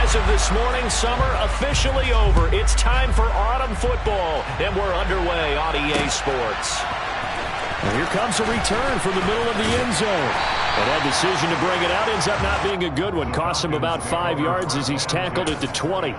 As of this morning, summer officially over. It's time for autumn football, and we're underway on EA Sports. And here comes a return from the middle of the end zone. And that decision to bring it out ends up not being a good one. Costs him about 5 yards as he's tackled at the 20.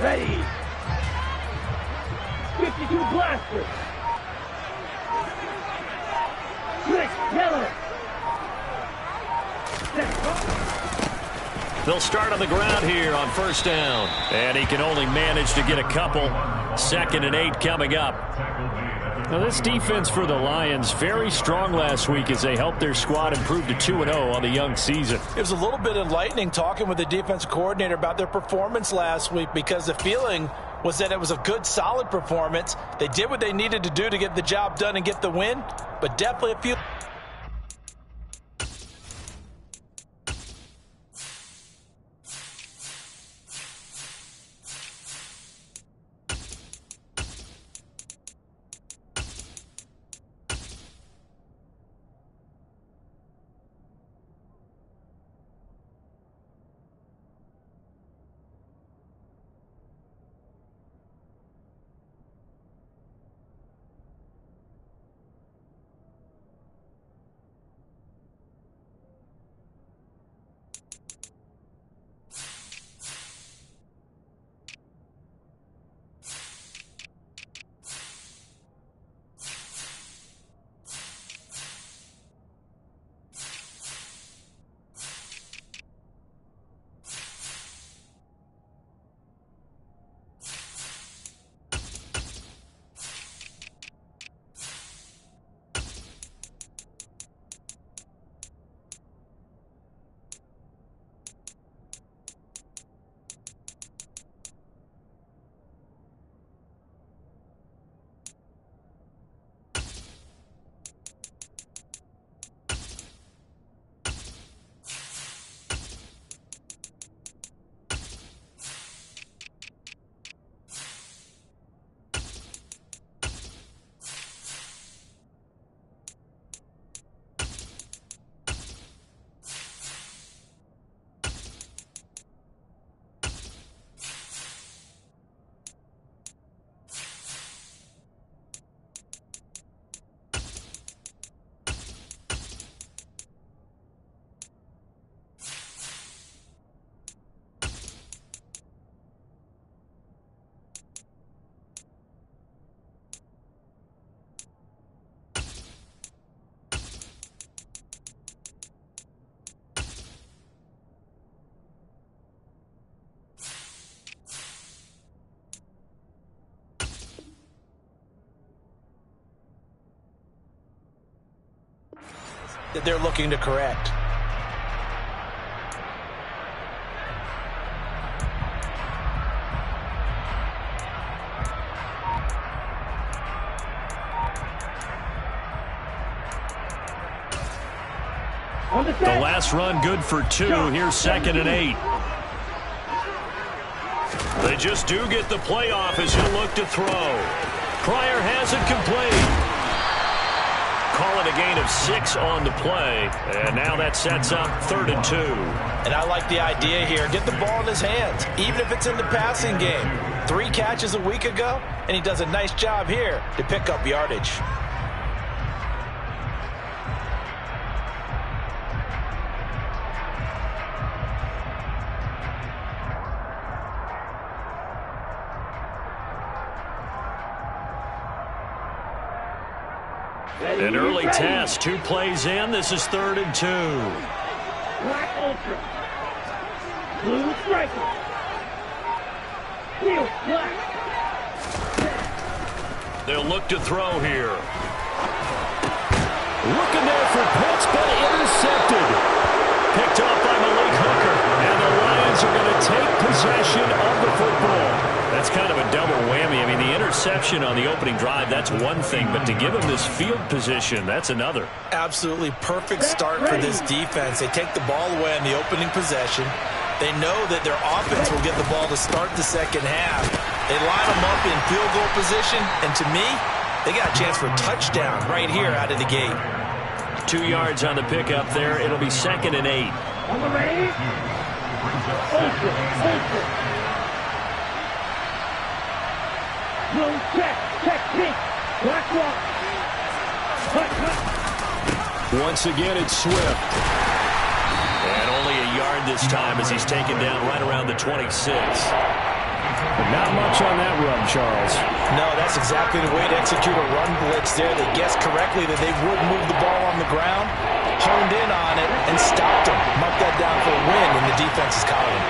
Ready. 52 blaster. Quick, yellow. They'll start on the ground here on first down. And he can only manage to get a couple. 2nd and 8 coming up. Now this defense for the Lions, very strong last week as they helped their squad improve to 2-0 on the young season. It was a little bit enlightening talking with the defensive coordinator about their performance last week, because the feeling was that it was a good, solid performance. They did what they needed to do to get the job done and get the win, but definitely a few... that they're looking to correct. The last run good for 2. Here's 2nd and 8. They just do get the play off as he'll look to throw. Pryor has it complete. Call it a gain of 6 on the play. And now that sets up 3rd and 2. And I like the idea here. Get the ball in his hands, even if it's in the passing game. 3 catches a week ago, and he does a nice job here to pick up yardage. An early test, 2 plays in. This is 3rd and 2. Black Ultra. Blue Striker. Steel Black. They'll look to throw here. Looking there for Pitts, but intercepted. Picked off by Malik Hooker. And the Lions are going to take possession of the football. That's kind of a double whammy. I mean, the interception on the opening drive, that's one thing, but to give him this field position, that's another. Absolutely perfect start for this defense. They take the ball away on the opening possession. They know that their offense will get the ball to start the second half. They line them up in field goal position, and to me, they got a chance for a touchdown right here out of the gate. 2 yards on the pickup there. It'll be 2nd and 8. On the ready? Ultra. No check. Check. Black walk. Cut. Once again, it's Swift. And only a yard this time as he's taken down right around the 26. Not much on that run, Charles. No, that's exactly the way to execute a run blitz there. They guessed correctly that they would move the ball on the ground, honed in on it, and stopped them. Marked that down for a win in the defense's column.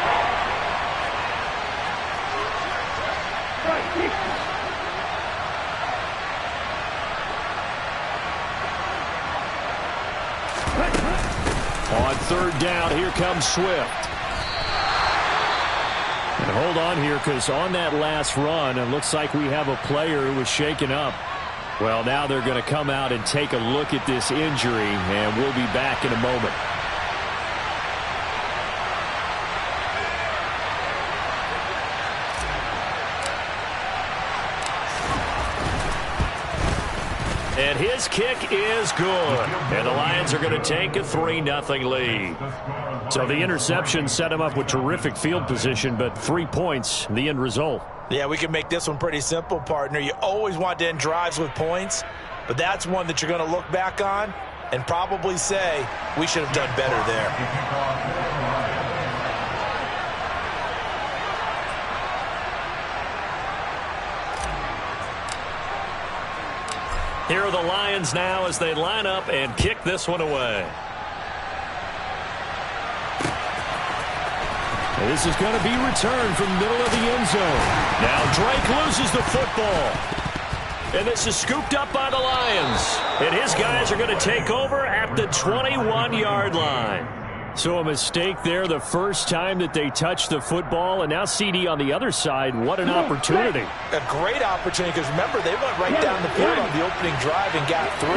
On 3rd down, here comes Swift. And hold on here, because on that last run, it looks like we have a player who was shaken up. Well, now they're going to come out and take a look at this injury, and we'll be back in a moment. And his kick is good. And the Lions are going to take a 3-0 lead. So the interception set him up with terrific field position, but 3 points, the end result. Yeah, we can make this one pretty simple, partner. You always want to end drives with points, but that's one that you're going to look back on and probably say, we should have done better there. Here are the Lions now as they line up and kick this one away. And this is going to be returned from the middle of the end zone. Now Drake loses the football. And this is scooped up by the Lions. And his guys are going to take over at the 21-yard line. So a mistake there the first time that they touched the football. And now CD on the other side. What an opportunity. A great opportunity, because remember, they went right down the field on the opening drive and got 3.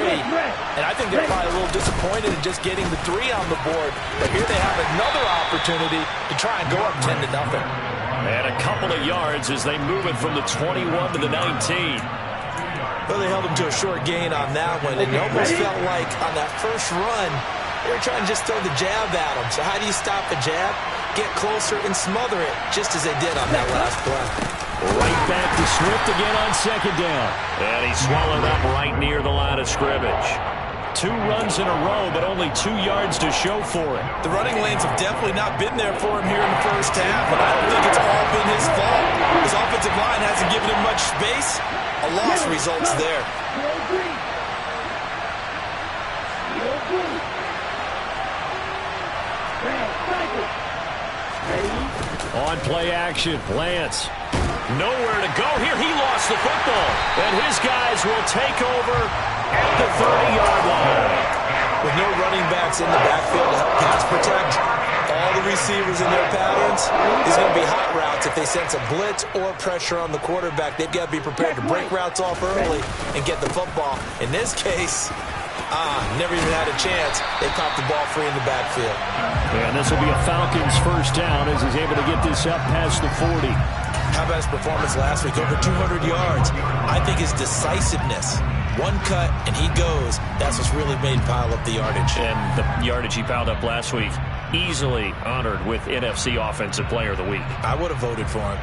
And I think they're probably a little disappointed in just getting the 3 on the board. But here they have another opportunity to try and go up 10-0. And a couple of yards as they move it from the 21 to the 19. Well, they held him to a short gain on that one. It almost felt like on that first run, they were trying to just throw the jab at him. So how do you stop a jab? Get closer and smother it, just as they did on that last play. Right back to Swift again on 2nd down. And he's swallowed up right near the line of scrimmage. 2 runs in a row, but only 2 yards to show for it. The running lanes have definitely not been there for him here in the first half, but I don't think it's all been his fault. His offensive line hasn't given him much space. A loss results there. On play action, Lance. Nowhere to go here. He lost the football. And his guys will take over at the 30-yard line. With no running backs in the backfield to help pass protect, all the receivers in their patterns, these are going to be hot routes. If they sense a blitz or pressure on the quarterback, they've got to be prepared to break routes off early and get the football. In this case, never even had a chance. They popped the ball free in the backfield. And this will be a Falcons first down as he's able to get this up past the 40. How about his performance last week? Over 200 yards. I think his decisiveness. One cut, and he goes. That's what's really made him pile up the yardage. And the yardage he piled up last week, easily honored with NFC Offensive Player of the Week. I would have voted for him.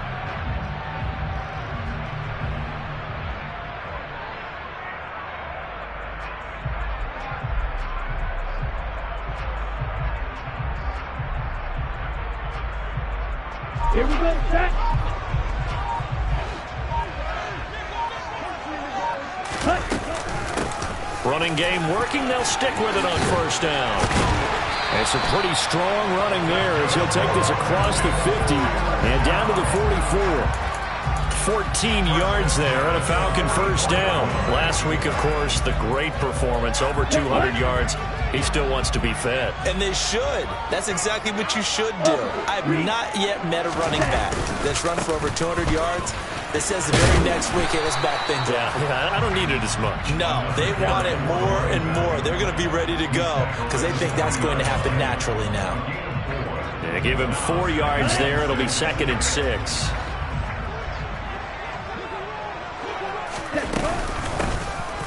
Here we go, set. Running game working. They'll stick with it on first down. And some pretty strong running there as he'll take this across the 50 and down to the 44. 14 yards there and a Falcon first down. Last week, of course, the great performance, over 200 yards He still wants to be fed. And they should. That's exactly what you should do. I've not yet met a running back that's run for over 200 yards that says the very next week, hey, let's back things up. Yeah, I don't need it as much. No, they want it more and more. They're going to be ready to go because they think that's going to happen naturally now. Yeah, give him 4 yards there. It'll be 2nd and 6.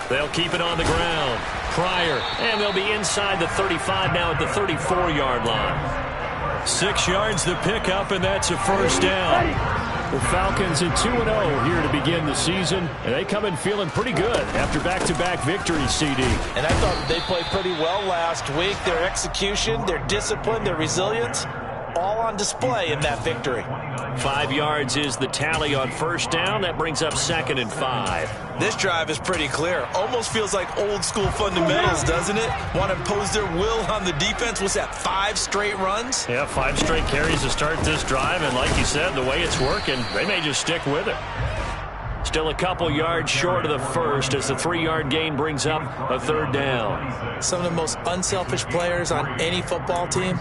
They'll keep it on the ground. Pryor, and they'll be inside the 35 now at the 34-yard line. 6 yards the pickup, and that's a first down. The Falcons at 2-0 here to begin the season, and they come in feeling pretty good after back-to-back victories, CD. And I thought they played pretty well last week. Their execution, their discipline, their resilience, all on display in that victory. 5 yards is the tally on first down. That brings up 2nd and 5. This drive is pretty clear. Almost feels like old school fundamentals, doesn't it? Want to impose their will on the defense. What's that, 5 straight runs? Yeah, 5 straight carries to start this drive. And like you said, the way it's working, they may just stick with it. Still a couple yards short of the first as the 3-yard gain brings up a 3rd down. Some of the most unselfish players on any football team,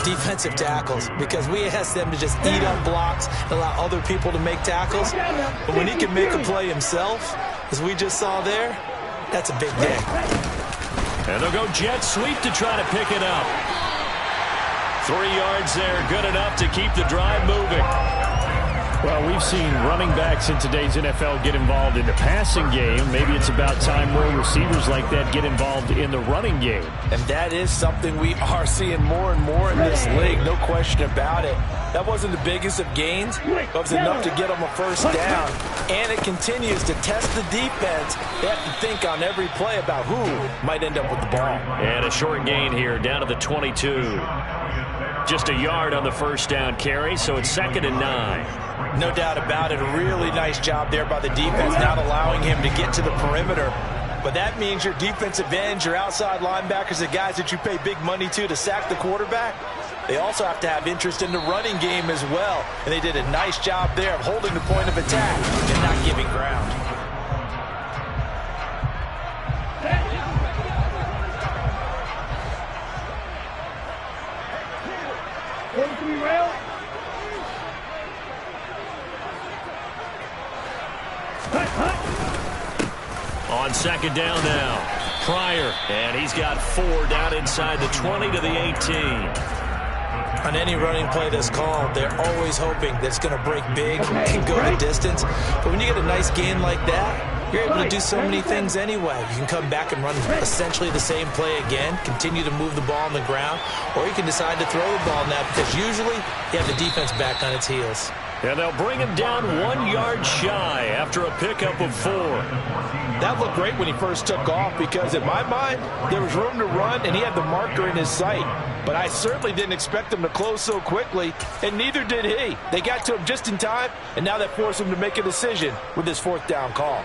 defensive tackles, because we ask them to just eat up blocks and allow other people to make tackles. But when he can make a play himself, as we just saw there, that's a big day. And they'll go jet sweep to try to pick it up. 3 yards there, good enough to keep the drive moving. Well, we've seen running backs in today's NFL get involved in the passing game. Maybe it's about time more receivers like that get involved in the running game. And that is something we are seeing more and more in this league, no question about it. That wasn't the biggest of gains, but it was enough to get them a first down. And it continues to test the defense. They have to think on every play about who might end up with the ball. And a short gain here down to the 22. Just a yard on the first down carry, so it's 2nd and 9. No doubt about it. A really nice job there by the defense, not allowing him to get to the perimeter. But that means your defensive ends, your outside linebackers, the guys that you pay big money to sack the quarterback, they also have to have interest in the running game as well. And they did a nice job there of holding the point of attack and not giving ground. On 2nd down now, Pryor, and he's got 4 down inside the 20 to the 18. On any running play that's called, they're always hoping that it's going to break big and go the distance. But when you get a nice gain like that, you're able to do so many things anyway. You can come back and run essentially the same play again, continue to move the ball on the ground, or you can decide to throw the ball now because usually you have the defense back on its heels. And they'll bring him down 1 yard shy after a pickup of 4. That looked great when he first took off because, in my mind, there was room to run and he had the marker in his sight. But I certainly didn't expect him to close so quickly, and neither did he. They got to him just in time, and now that forced him to make a decision with his 4th down call.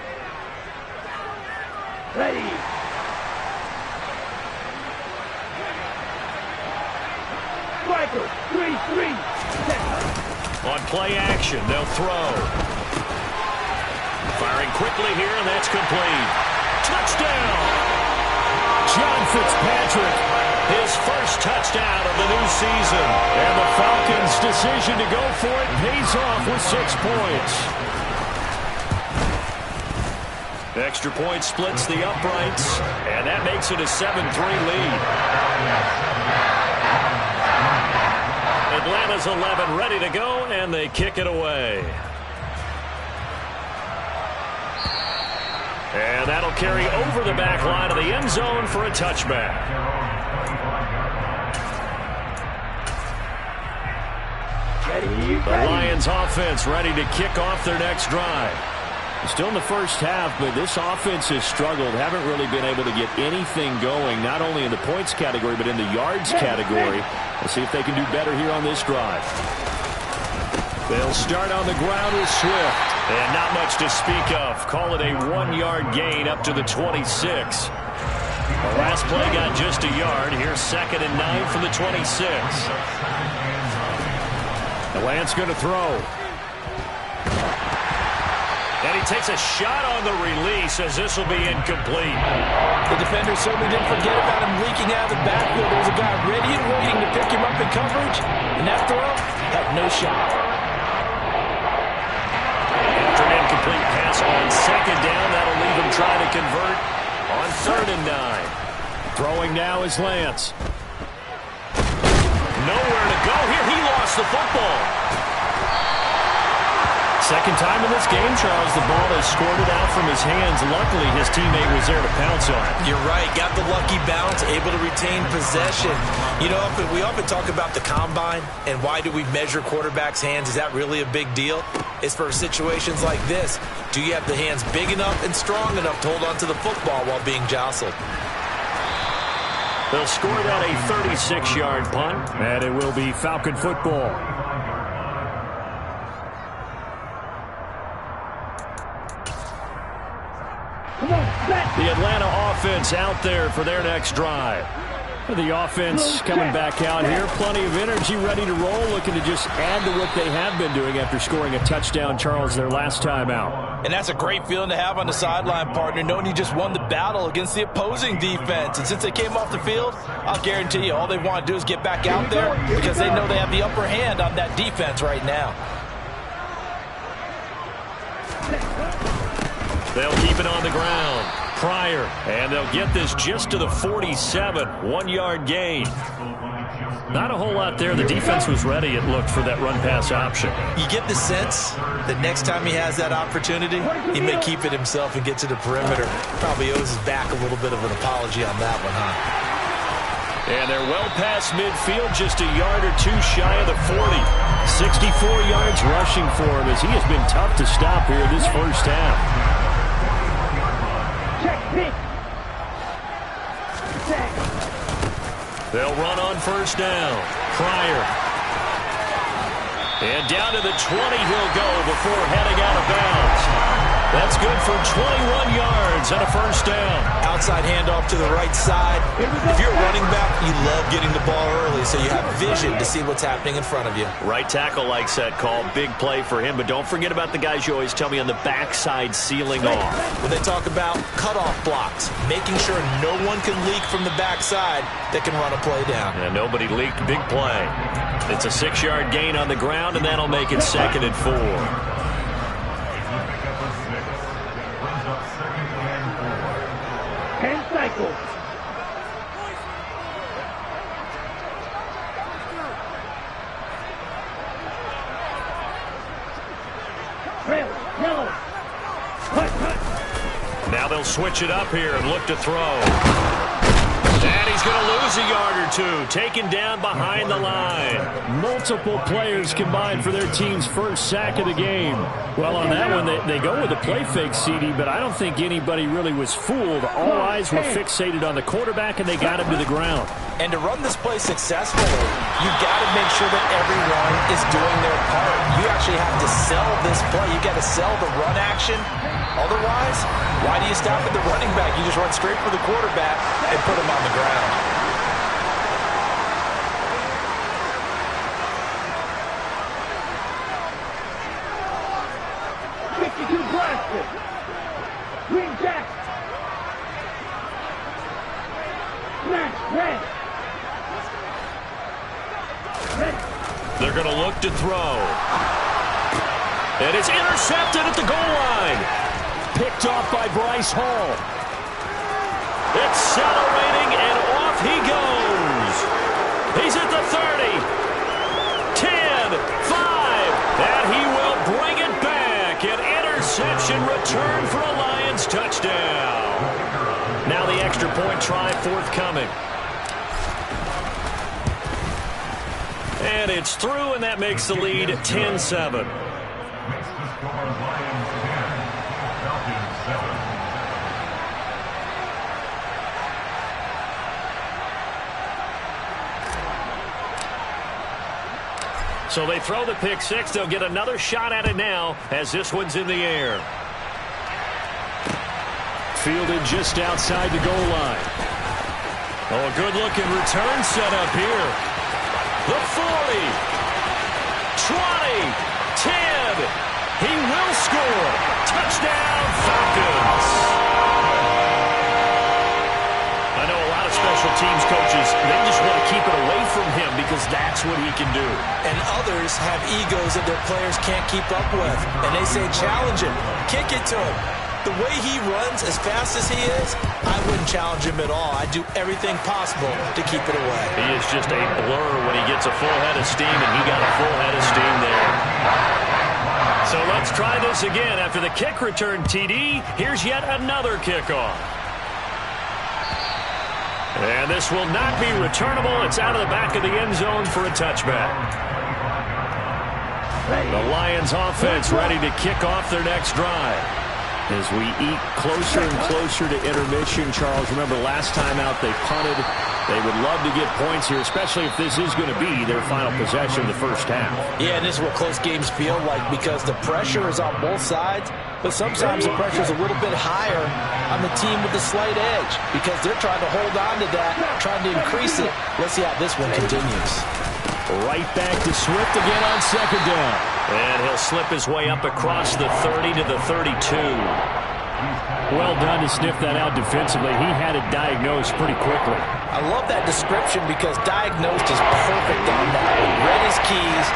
Ready. Michael, 3-3. On play action, they'll throw. Firing quickly here, and that's complete. Touchdown! John Fitzpatrick, his first touchdown of the new season. And the Falcons' decision to go for it pays off with 6 points. Extra point splits the uprights, and that makes it a 7-3 lead. Atlanta's 11 ready to go, and they kick it away. And that'll carry over the back line of the end zone for a touchback. The Lions offense ready to kick off their next drive. Still in the first half, but this offense has struggled. Haven't really been able to get anything going, not only in the points category, but in the yards category. Let's see if they can do better here on this drive. They'll start on the ground with Swift. And not much to speak of. Call it a 1-yard gain up to the 26. The last play got just a yard. Here's 2nd and 9 from the 26. The Lance going to throw. And he takes a shot on the release as this will be incomplete. The defender certainly didn't forget about him leaking out of the backfield. There was a guy ready and waiting to pick him up in coverage, and that throw had no shot. After an incomplete pass on second down, that'll leave him trying to convert on 3rd and 9. Throwing now is Lance. Nowhere to go here. He lost the football. Second time in this game, Charles, the ball has squirted out from his hands. Luckily, his teammate was there to pounce on it. You're right. Got the lucky bounce, able to retain possession. You know, we often talk about the combine and why do we measure quarterbacks' hands. Is that really a big deal? It's for situations like this. Do you have the hands big enough and strong enough to hold on to the football while being jostled? They'll score that a 36-yard punt. And it will be Falcon football. The Atlanta offense out there for their next drive. The offense coming back out here. Plenty of energy, ready to roll, looking to just add to what they have been doing after scoring a touchdown, Charles, their last time out. And that's a great feeling to have on the sideline, partner, knowing you just won the battle against the opposing defense. And since they came off the field, I'll guarantee you all they want to do is get back out there because they know they have the upper hand on that defense right now. They'll keep it on the ground. Pryor, and they'll get this just to the 47, 1-yard gain. Not a whole lot there. The defense was ready, it looked, for that run-pass option. You get the sense that next time he has that opportunity, he may keep it himself and get to the perimeter. Probably owes his back a little bit of an apology on that one, huh? And they're well past midfield, just a yard or two shy of the 40. 64 yards rushing for him as he has been tough to stop here this first half. They'll run on first down. Pryor. And down to the 20 he'll go before heading out of bounds. That's good for 21 yards and a first down. Outside handoff to the right side. If you're a running back, you love getting the ball early so you have vision to see what's happening in front of you. Right tackle likes that call. Big play for him. But don't forget about the guys you always tell me on the backside sealing off. When they talk about cutoff blocks, making sure no one can leak from the backside that can run a play down. And nobody leaked. Big play. It's a 6-yard gain on the ground, and that'll make it 2nd and 4. Cycle. Now they'll switch it up here and look to throw. And he's going to lose a yard or two. Taken down behind the line. Multiple players combined for their team's first sack of the game. Well, on that one, they go with a play fake, CD, but I don't think anybody really was fooled. All eyes were fixated on the quarterback, and they got him to the ground. And to run this play successfully, you've got to make sure that everyone is doing their part. You actually have to sell this play. You've got to sell the run action. Otherwise, why do you stop at the running back? You just run straight for the quarterback and put him on the ground. Green Jack. Smash red. They're going to look to throw. And it's intercepted at the goal line. Picked off by Bryce Hall. Accelerating, and off he goes. He's at the 30. 10, 5, and he will bring it back. An interception return for a Lions touchdown. Now the extra point try forthcoming. And it's through, and that makes the lead 10-7. So they throw the pick six. They'll get another shot at it now as this one's in the air. Fielded just outside the goal line. Oh, a good-looking return set up here. The 40, 20, 10, He will score. Touchdown, Falcons. I know a lot of special teams coaches, they just want to keep it away from him because that's what he can do. And others have egos that their players can't keep up with. And they say, challenge him. Kick it to him. The way he runs as fast as he is, I wouldn't challenge him at all. I'd do everything possible to keep it away. He is just a blur when he gets a full head of steam, and he got a full head of steam there. So let's try this again. After the kick return TD, here's yet another kickoff. And this will not be returnable. It's out of the back of the end zone for a touchback. The Lions offense ready to kick off their next drive. As we eat closer and closer to intermission, Charles, remember last time out they punted. They would love to get points here, especially if this is going to be their final possession of the first half. Yeah, and this is what close games feel like because the pressure is on both sides, but sometimes the pressure is a little bit higher on the team with the slight edge because they're trying to hold on to that, trying to increase it. Let's see how this one continues. Right back to Swift again on second down. And he'll slip his way up across the 30 to the 32. Well done to sniff that out defensively. He had it diagnosed pretty quickly. I love that description because diagnosed is perfect on that. Read his keys,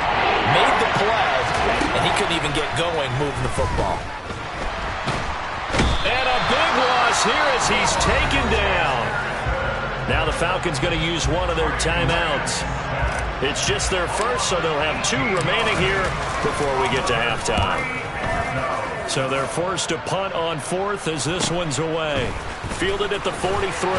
made the play, and he couldn't even get going moving the football. And a big loss here as he's taken down. Now the Falcons going to use one of their timeouts. It's just their first, so they'll have 2 remaining here before we get to halftime. So they're forced to punt on 4th as this one's away. Fielded at the 43.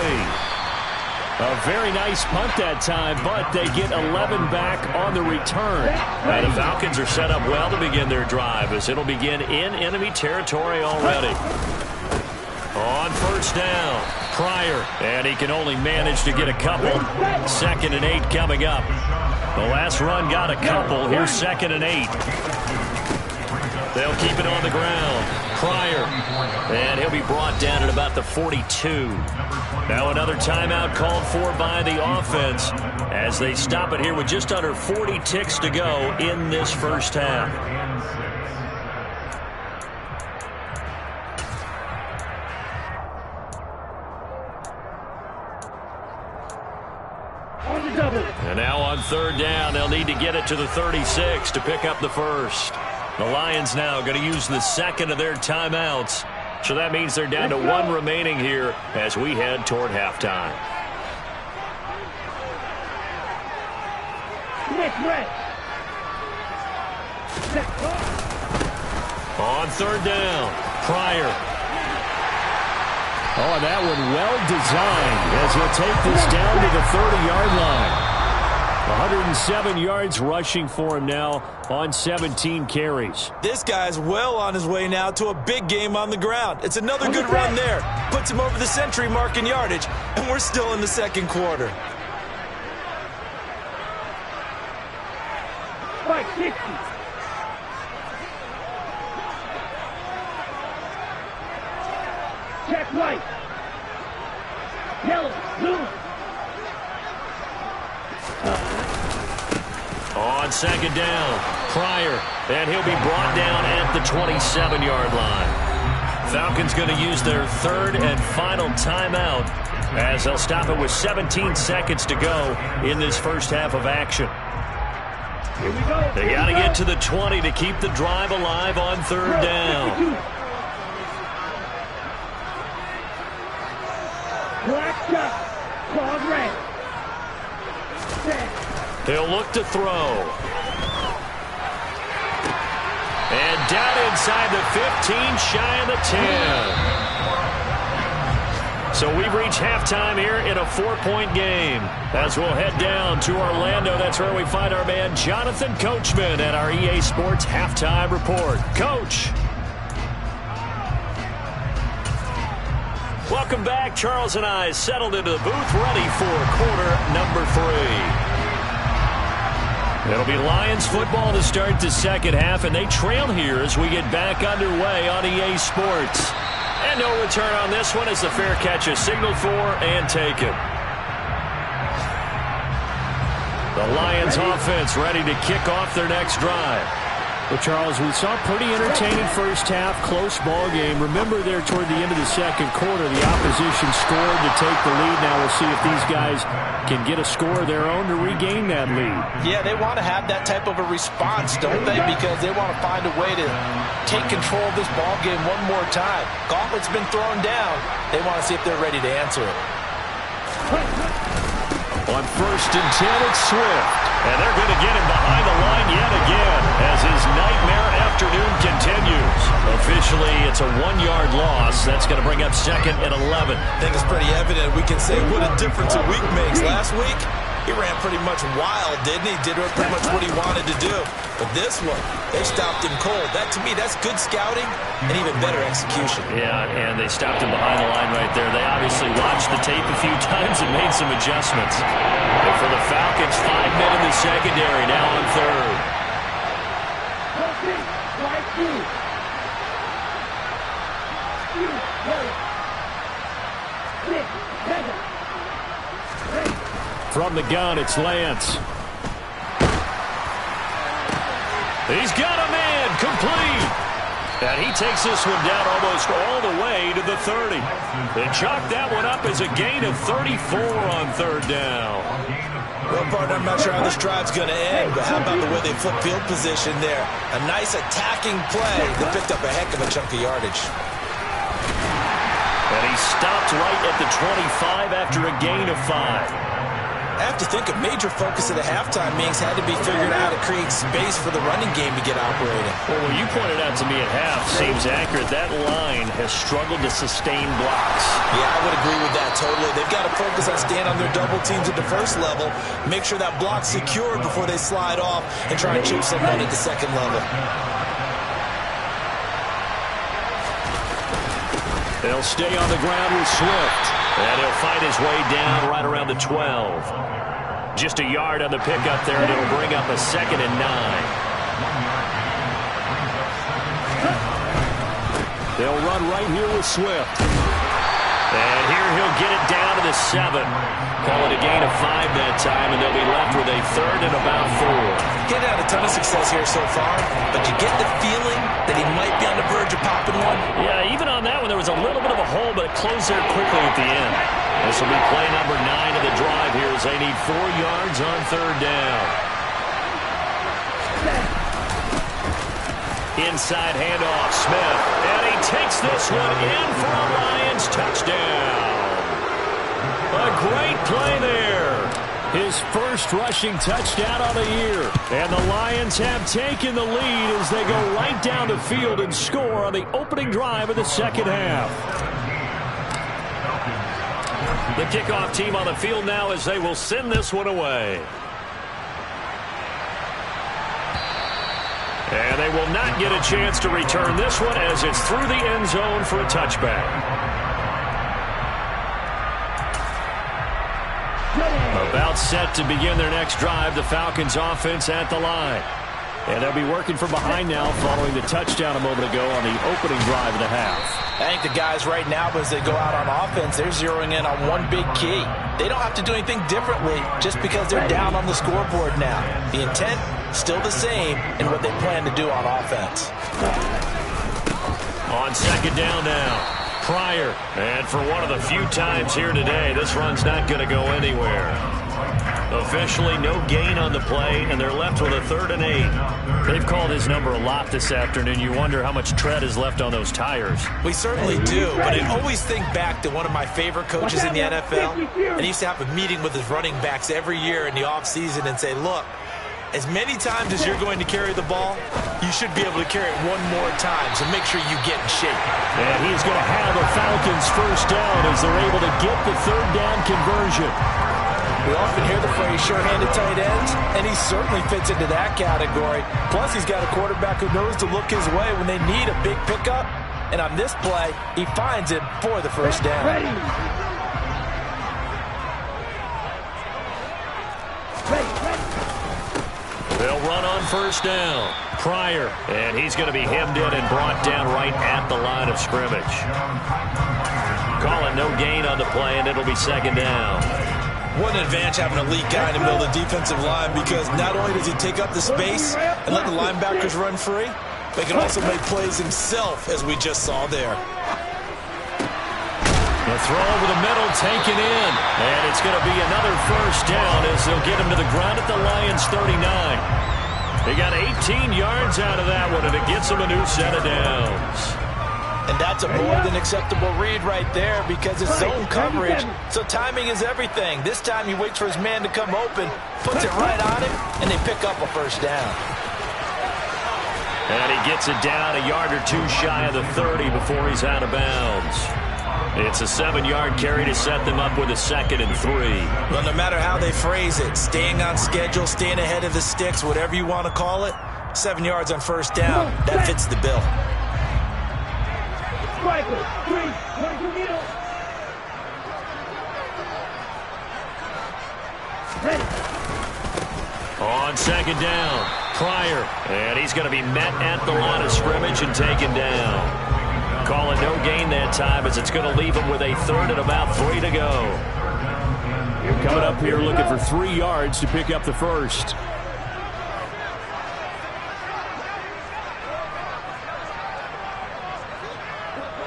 A very nice punt that time, but they get 11 back on the return. And the Falcons are set up well to begin their drive as it'll begin in enemy territory already. On first down, Pryor, and he can only manage to get a couple. 2nd and 8 coming up. The last run got a couple. Here's 2nd and 8. They'll keep it on the ground. Pryor, and he'll be brought down at about the 42. Now another timeout called for by the offense as they stop it here with just under 40 ticks to go in this first half. And now on 3rd down, they'll need to get it to the 36 to pick up the first. The Lions now going to use the 2nd of their timeouts. So that means they're down to 1 remaining here as we head toward halftime. On 3rd down, Pryor. Oh, that one well designed as he'll take this down to the 30-yard line. 107 yards rushing for him now on 17 carries. This guy's well on his way now to a big game on the ground. It's another good run there. Puts him over the century mark in yardage, and we're still in the 2nd quarter. Fight 60. Check right. Yellow, blue. On 2nd down, Pryor, and he'll be brought down at the 27-yard line. Falcons going to use their 3rd and final timeout as they'll stop it with 17 seconds to go in this first half of action. Here we go. They got to get to the 20 to keep the drive alive on 3rd down. Black shot. Claws red. He'll look to throw. And down inside the 15, shy of the 10. So we've reached halftime here in a 4-point game. As we'll head down to Orlando, that's where we find our man Jonathan Coachman at our EA Sports Halftime Report. Coach. Welcome back. Charles and I settled into the booth, ready for quarter number 3. It'll be Lions football to start the second half, and they trail here as we get back underway on EA Sports. And no return on this one as the fair catch is signaled for and taken. The Lions offense ready to kick off their next drive. Well, Charles, we saw a pretty entertaining first half, close ball game. Remember there toward the end of the second quarter, the opposition scored to take the lead. Now we'll see if these guys can get a score of their own to regain that lead. Yeah, they want to have that type of a response, don't they? Because they want to find a way to take control of this ball game one more time. Gauntlet's been thrown down. They want to see if they're ready to answer it. On 1st and 10, it's Swift. And they're going to get him behind the line yet again as his nightmare afternoon continues. Officially, it's a 1-yard loss. That's going to bring up 2nd and 11. I think it's pretty evident. We can say what a difference a week makes. Last week, he ran pretty much wild, didn't he? Did pretty much what he wanted to do. But this one, they stopped him cold. That, to me, that's good scouting and even better execution. Yeah, and they stopped him behind the line right there. They obviously watched the tape a few times and made some adjustments. And for the Falcons, 5 men in the secondary, now on 3rd. From the gun, it's Lance. He's got a man, complete. And he takes this one down almost all the way to the 30. They chalk that one up as a gain of 34 on 3rd down. Well, partner, I'm not sure how this drive's going to end, but how about the way they flip field position there? A nice attacking play that picked up a heck of a chunk of yardage. And he stopped right at the 25 after a gain of 5. I have to think a major focus of the halftime meetings had to be figuring out how to create space for the running game to get operating. Well, what you pointed out to me at half seems accurate. That line has struggled to sustain blocks. Yeah, I would agree with that totally. They've got to focus on staying on their double teams at the first level, make sure that block's secured before they slide off and try and chip someone at the second level. They'll stay on the ground with Swift. And he'll fight his way down right around the 12. Just a yard on the pickup there, and it'll bring up a 2nd and 9. They'll run right here with Swift. And here he'll get it down to the 7. Call it a gain of 5 that time, and they'll be left with a 3rd and about 4. Getting had a ton of success here so far, but you get the feeling that he might be on the verge of popping one. Yeah, even on that one, there was a little bit of a hole, but it closed there quickly at the end. This will be play number 9 of the drive here as they need 4 yards on 3rd down. Inside handoff, Smith. And he takes this one in for a Lions touchdown. A great play there. His first rushing touchdown of the year. And the Lions have taken the lead as they go right down the field and score on the opening drive of the second half. The kickoff team on the field now as they will send this one away. And they will not get a chance to return this one as it's through the end zone for a touchback. About set to begin their next drive, the Falcons offense at the line. And they'll be working from behind now following the touchdown a moment ago on the opening drive of the half. I think the guys right now, as they go out on offense, they're zeroing in on one big key. They don't have to do anything differently just because they're down on the scoreboard now. The intent, still the same in what they plan to do on offense. On 2nd down now, Pryor. And for one of the few times here today, this run's not going to go anywhere. Officially no gain on the play, and they're left with a 3rd and 8. They've called his number a lot this afternoon. You wonder how much tread is left on those tires. We certainly do, but I always think back to one of my favorite coaches in the NFL, and he used to have a meeting with his running backs every year in the offseason and say, look, as many times as you're going to carry the ball, you should be able to carry it one more time, so make sure you get in shape. And he's going to have a Falcons first down as they're able to get the 3rd down conversion. We often hear the phrase sure-handed tight ends, and he certainly fits into that category. Plus, he's got a quarterback who knows to look his way when they need a big pickup. And on this play, he finds it for the first down. Ready. They'll run on 1st down. Pryor, and he's going to be hemmed in and brought down right at the line of scrimmage. Call it no gain on the play, and it'll be 2nd down. What an advantage having a elite guy in the middle of the defensive line, because not only does he take up the space, and let the linebackers run free, but he can also make plays himself, as we just saw there. The throw over the middle, taken in. And it's going to be another first down as they'll get him to the ground at the Lions' 39. They got 18 yards out of that one, and it gets them a new set of downs. And that's a more than acceptable read right there because it's zone coverage, so timing is everything. This time he waits for his man to come open, puts it right on him, and they pick up a first down. And he gets it down a yard or two shy of the 30 before he's out of bounds. It's a 7-yard carry to set them up with a 2nd and 3. Well, no matter how they phrase it, staying on schedule, staying ahead of the sticks, whatever you want to call it, 7 yards on first down, that fits the bill. On 2nd down, Pryor. And he's going to be met at the line of scrimmage and taken down. Call it no gain that time as it's going to leave him with a 3rd and about 3 to go. Coming up here looking for 3 yards to pick up the first.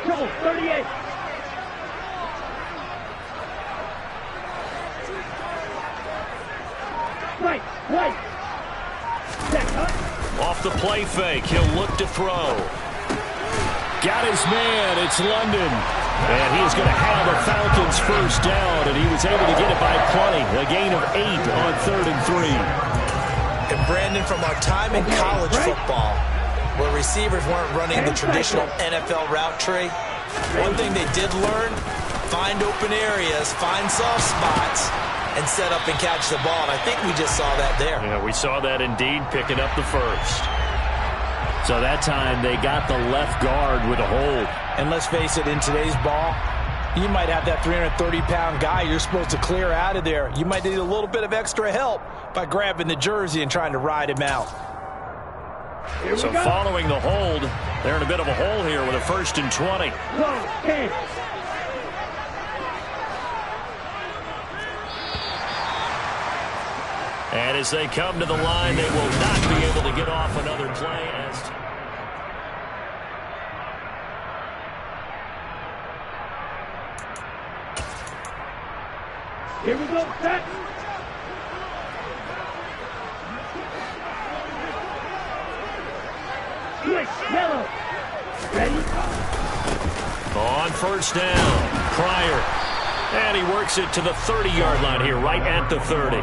Trouble, 38. Right. Off the play fake, he'll look to throw. Got his man, it's London. And he's going to have the Falcons first down, and he was able to get it by plenty. A gain of 8 on 3rd and 3. And Brandon, from our time in college football, where receivers weren't running the traditional NFL route tree, one thing they did learn, find open areas, find soft spots, and set up and catch the ball. And I think we just saw that there. Yeah, we saw that indeed, picking up the first. So that time they got the left guard with a hold. And let's face it, in today's ball, you might have that 330-pound guy you're supposed to clear out of there. You might need a little bit of extra help by grabbing the jersey and trying to ride him out. So following the hold, they're in a bit of a hole here with a 1st and 20. And as they come to the line, they will not be able to get off another play. Here we go, set. Switch, yellow. Ready? On first down, Pryor. And he works it to the 30-yard line here, right at the 30.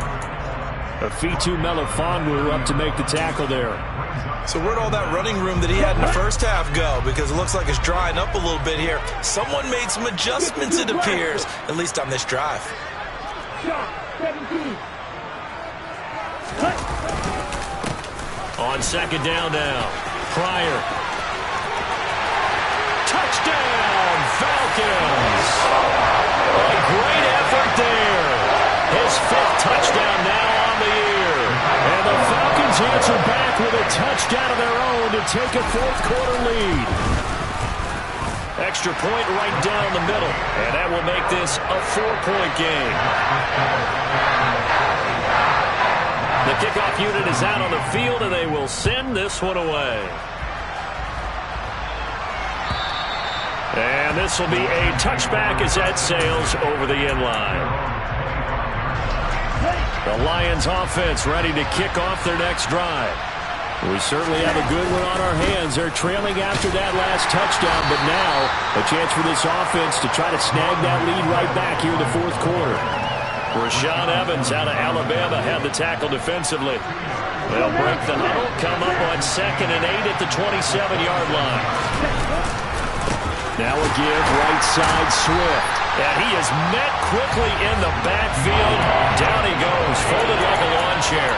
Afitu Melifonwu up to make the tackle there. So where'd all that running room that he had in the first half go? Because it looks like it's drying up a little bit here. Someone made some adjustments, it appears, at least on this drive. 17. On 2nd down now, Pryor. Touchdown, Falcons! A great effort there. His 5th touchdown now on the year. And the Falcons answer back with a touchdown of their own to take a 4th quarter lead. Extra point right down the middle. And that will make this a 4-point game. The kickoff unit is out on the field, and they will send this one away. And this will be a touchback as that sails over the end line. The Lions offense ready to kick off their next drive. We certainly have a good one on our hands. They're trailing after that last touchdown, but now a chance for this offense to try to snag that lead right back here in the 4th quarter. Rashaan Evans out of Alabama had the tackle defensively. They'll break the huddle, come up on 2nd and 8 at the 27-yard line. Now a give, right side Swift. And he is met quickly in the backfield. Down he goes, folded like a lawn chair.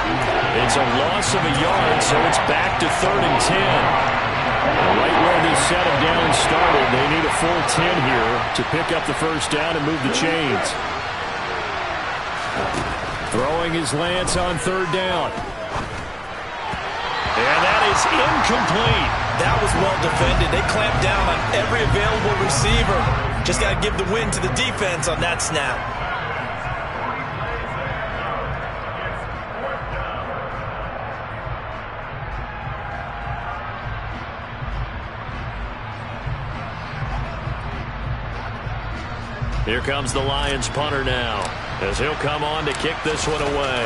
It's a loss of a yard, so it's back to 3rd and 10. Right where this set of downs started, they need a full 10 here to pick up the first down and move the chains. Throwing his Lance on 3rd down. And that is incomplete. That was well defended. They clamped down on every available receiver. Just got to give the win to the defense on that snap. Here comes the Lions punter now, as he'll come on to kick this one away.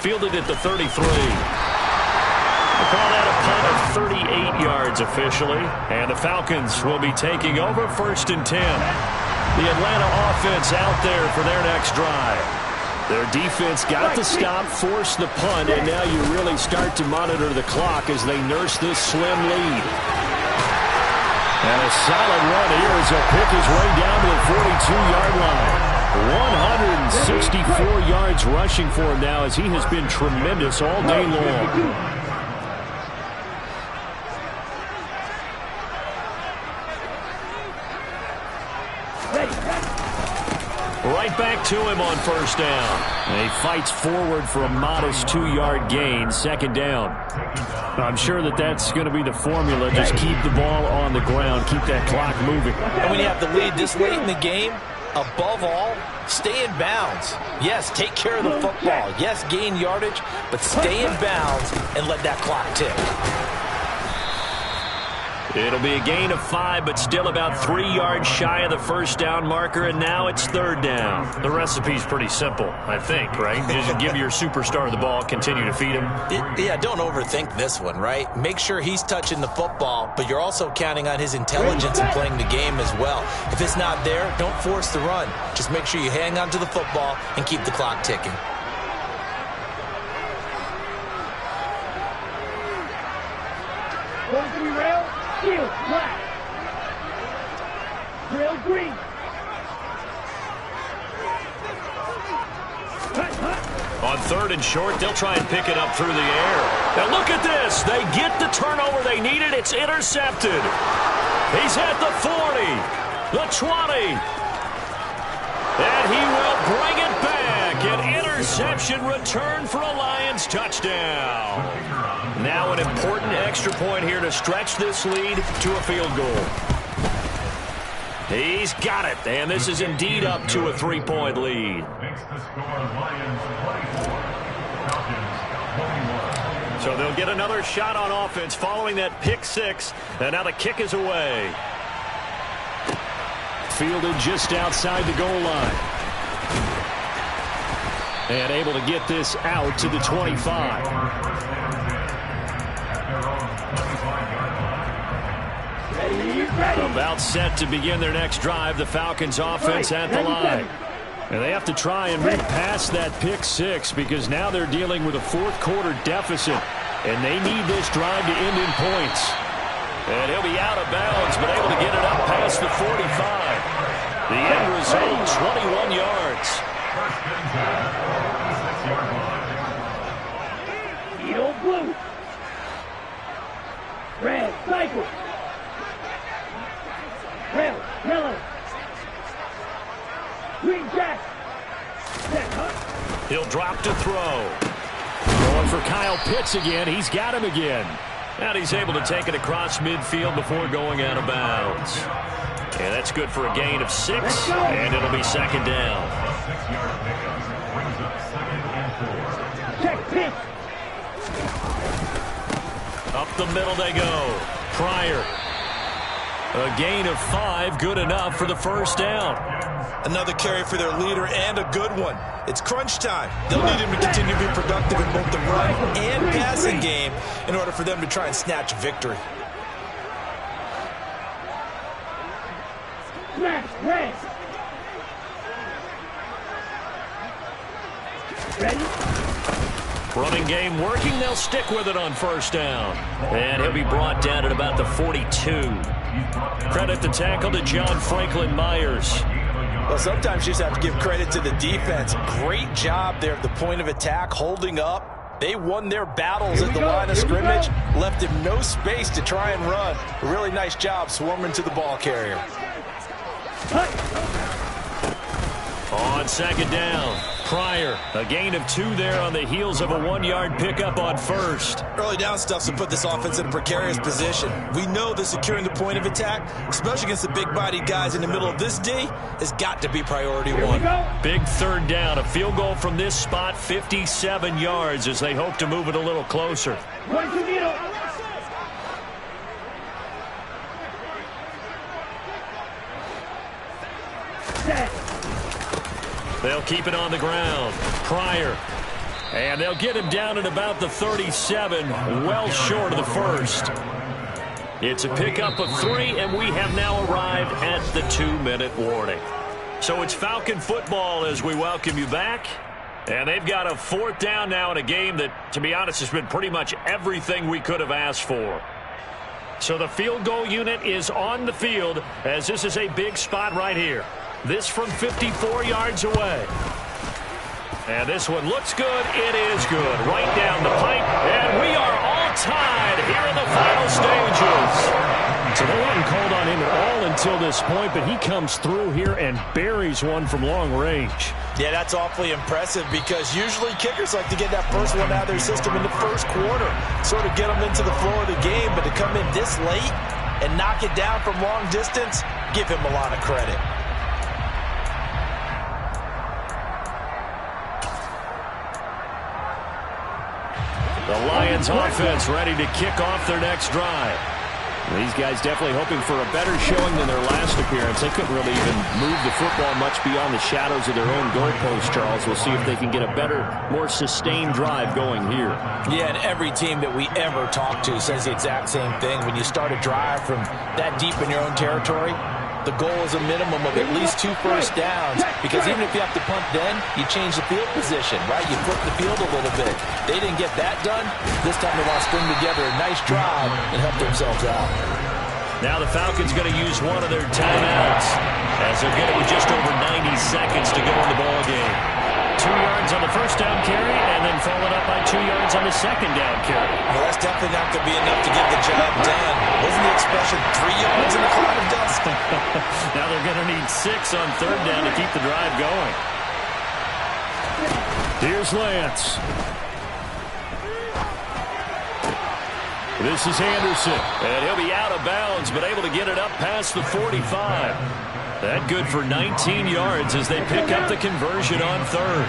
Fielded at the 33. We'll call that a punt of 38 yards officially. And the Falcons will be taking over 1st and 10. The Atlanta offense out there for their next drive. Their defense got the stop, forced the punt, and now you really start to monitor the clock as they nurse this slim lead. And a solid run here as he'll pick his way down to the 42-yard line. 164 yards rushing for him now as he has been tremendous all day long. Right back to him on 1st down. And he fights forward for a modest 2-yard gain, 2nd down. I'm sure that's going to be the formula. Just keep the ball on the ground, keep that clock moving. And when you have the lead this late in the game, above all, stay in bounds. Yes, take care of the football. Yes, gain yardage, but stay in bounds and let that clock tick. It'll be a gain of 5, but still about 3 yards shy of the 1st down marker, and now it's 3rd down. The recipe's pretty simple, I think, right? Just give your superstar the ball, continue to feed him. Yeah, don't overthink this one, right? Make sure he's touching the football, but you're also counting on his intelligence and playing the game as well. If it's not there, don't force the run. Just make sure you hang on to the football and keep the clock ticking. Going to be rail. Field black. Trail green. On 3rd and short, they'll try and pick it up through the air. Now look at this. They get the turnover they needed. It's intercepted. He's at the 40, the 20. And he will bring it back. An interception return for a Lions touchdown. Now an important extra point here to stretch this lead to a field goal. He's got it, and this is indeed up to a 3-point lead. So they'll get another shot on offense following that pick 6, and now the kick is away. Fielded just outside the goal line. And able to get this out to the 25. About set to begin their next drive, the Falcons offense at the line. And they have to try and move past that pick 6 because now they're dealing with a 4th quarter deficit. And they need this drive to end in points. And he'll be out of bounds, but able to get it up past the 45. The end result, 21 yards. Yellow blue. Red cycle. Red yellow. Green jack. He'll drop to throw. Going for Kyle Pitts again. He's got him again. And he's able to take it across midfield before going out of bounds. And that's good for a gain of 6, and it'll be 2nd down. Up the middle they go. Pryor. A gain of 5, good enough for the 1st down. Another carry for their leader and a good one. It's crunch time. They'll need him to continue to be productive in both the run and passing game in order for them to try and snatch victory. Red. Ready? Running game working. They'll stick with it on 1st down. And he'll be brought down at about the 42. Credit the tackle to John Franklin Myers. Well, sometimes you just have to give credit to the defense. Great job there at the point of attack, holding up. They won their battles at the line of scrimmage, left him no space to try and run. A really nice job swarming to the ball carrier. On 2nd down, Pryor, a gain of 2 there on the heels of a 1-yard pickup on 1st. Early down stuff to put this offense in a precarious position. We know that securing the point of attack, especially against the big-bodied guys in the middle of this D, has got to be priority 1. Big 3rd down, a field goal from this spot, 57 yards as they hope to move it a little closer. They'll keep it on the ground. Pryor. And they'll get him down at about the 37, well short of the first. It's a pickup of 3, and we have now arrived at the 2-minute warning. So it's Falcon football as we welcome you back. And they've got a 4th down now in a game that, to be honest, has been pretty much everything we could have asked for. So the field goal unit is on the field as this is a big spot right here. This from 54 yards away. And this one looks good. It is good. Right down the pipe. And we are all tied here in the final stages. So they hadn't called on him at all until this point, but he comes through here and buries one from long range. Yeah, that's awfully impressive because usually kickers like to get that first one out of their system in the first quarter, sort of get them into the flow of the game, but to come in this late and knock it down from long distance, give him a lot of credit. The Lions offense ready to kick off their next drive. These guys definitely hoping for a better showing than their last appearance. They couldn't really even move the football much beyond the shadows of their own goalpost, Charles. We'll see if they can get a better, more sustained drive going here. Yeah, and every team that we ever talk to says the exact same thing. When you start a drive from that deep in your own territory, the goal is a minimum of at least 2 first downs, because even if you have to punt then, you change the field position, right? You flip the field a little bit. They didn't get that done. This time they want to string together a nice drive and help themselves out. Now the Falcons going to use one of their timeouts as they'll get it with just over 90 seconds to go in the ball game. 2 yards on the first down carry and then followed up by 2 yards on the second down carry. Well, that's definitely not going to be enough to get the job done. Wasn't the expression 3 yards in a cloud of dust? Now they're going to need 6 on third down to keep the drive going. Here's Lance. This is Anderson, and he'll be out of bounds, but able to get it up past the 45. That good for 19 yards as they pick up the conversion on third.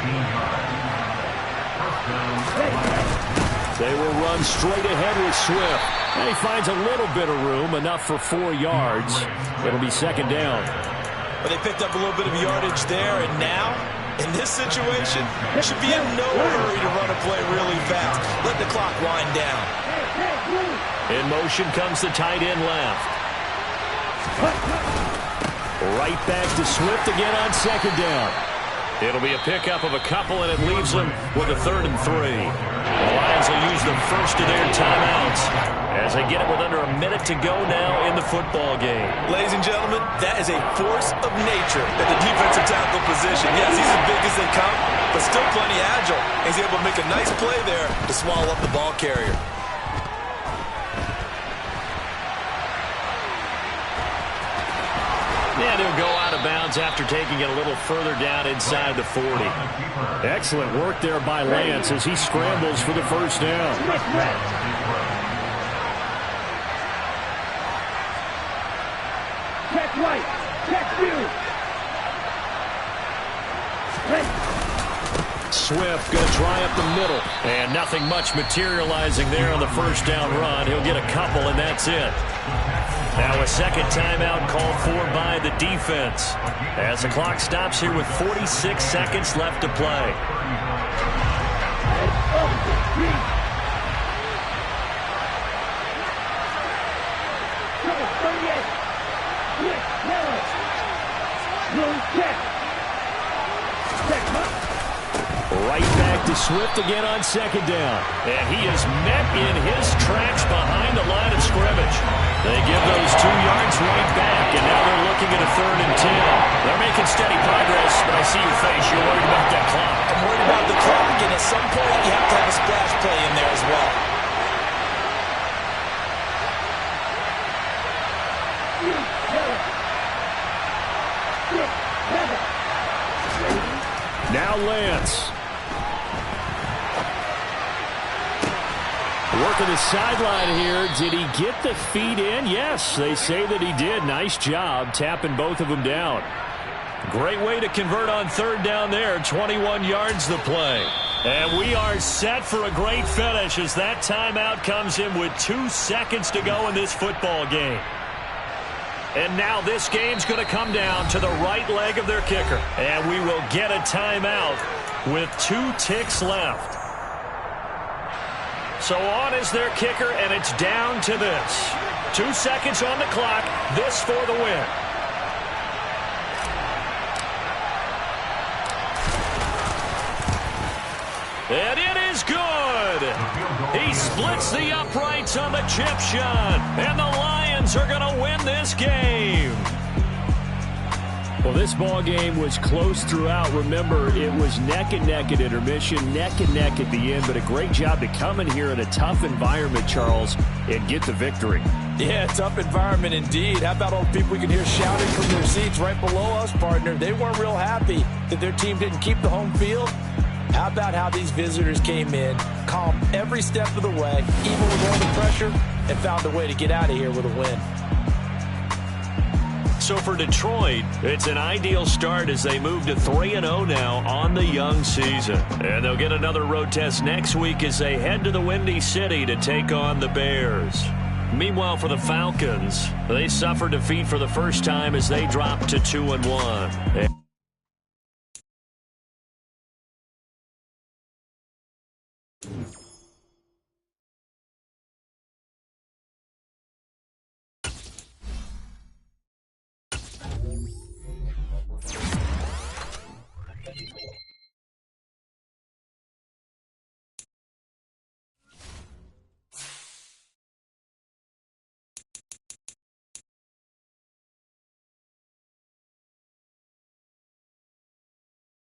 They will run straight ahead with Swift. And he finds a little bit of room, enough for 4 yards. It'll be second down. But they picked up a little bit of yardage there, and now, in this situation, should be in no hurry to run a play really fast. Let the clock wind down. In motion comes the tight end left. Right back to Swift again on second down. It'll be a pickup of a couple, and it leaves them with a 3rd and 3. The Lions will use the first of their timeouts as they get it with under a minute to go now in the football game. Ladies and gentlemen, that is a force of nature at the defensive tackle position. Yes, he's as big as they come, but still plenty agile. He's able to make a nice play there to swallow up the ball carrier. And he'll go out of bounds after taking it a little further down inside the 40. Excellent work there by Lance as he scrambles for the first down. Check right. Check you. Swift going to try up the middle. And nothing much materializing there on the first down run. He'll get a couple, and that's it. Now a second timeout called for by the defense as the clock stops here with 46 seconds left to play. Right back to Swift again on second down. And he is met in his tracks behind the line of scrimmage. They give those 2 yards right back, and now they're looking at a 3rd and 10. They're making steady progress, but I see your face. You're worried about that clock. I'm worried about the clock, and at some point you have to have a splash play in there as well. Now Lance. Working the sideline here. Did he get the feet in? Yes, they say that he did. Nice job tapping both of them down. Great way to convert on third down there. 21 yards the play. And we are set for a great finish as that timeout comes in with 2 seconds to go in this football game. And now this game's going to come down to the right leg of their kicker. And we will get a timeout with 2 ticks left. So on is their kicker, and it's down to this. 2 seconds on the clock. This for the win. And it is good. He splits the uprights on the chip shot. And the Lions are going to win this game. Well, this ball game was close throughout. Remember, it was neck and neck at intermission, neck and neck at the end, but a great job to come in here in a tough environment, Charles, and get the victory. Yeah, tough environment indeed. How about all the people we can hear shouting from their seats right below us, partner? They weren't real happy that their team didn't keep the home field. How about how these visitors came in, calm every step of the way, even with all the pressure, and found a way to get out of here with a win. So for Detroit, it's an ideal start as they move to 3-0 now on the young season. And they'll get another road test next week as they head to the Windy City to take on the Bears. Meanwhile, for the Falcons, they suffered defeat for the first time as they dropped to 2-1.